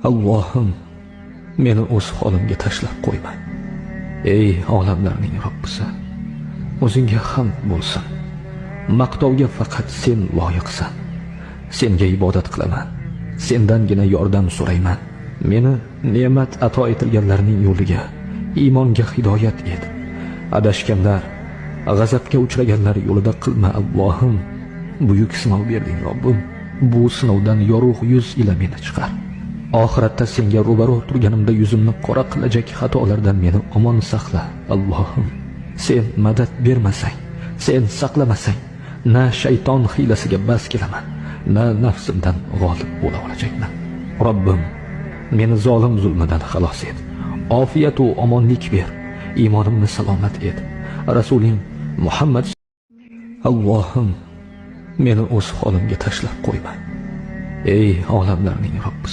Allohim, meni o'z holimga tashlab qo'yma. Ey olamlarning Robbisi, o'zingga hamd bo'lsin. Maqtovga faqat sen loyiqsan. Senga ibodat qilaman. Sendangina yordam so'rayman. Meni ne'mat ato etilganlarning yo'liga, iymonga hidoyat et. Adashganlar, g'azabga uchraganlar yo'lida qilma Allohim. Buyuk sinov berding Robbim. Bu sinovdan yorug' yuz ila meni chiqar. Oxiratda senga ro'baro turganimda yuzimni qora qilajak xatolardan meni omon saqla Allohim. Sen madad bermasang, sen saqlamasang, na shayton hiylasiga bas kelaman, na nafsimdan g'olib bo'la olacakman. Robbim, meni zolim zulmidan xalos et. Ofiyat va omonlik ber. Iymonimni salomat et. Rasuling Muhammad Allohim, meni o'z holimga tashlab qo'yma. Ey olamlarning Robbisi,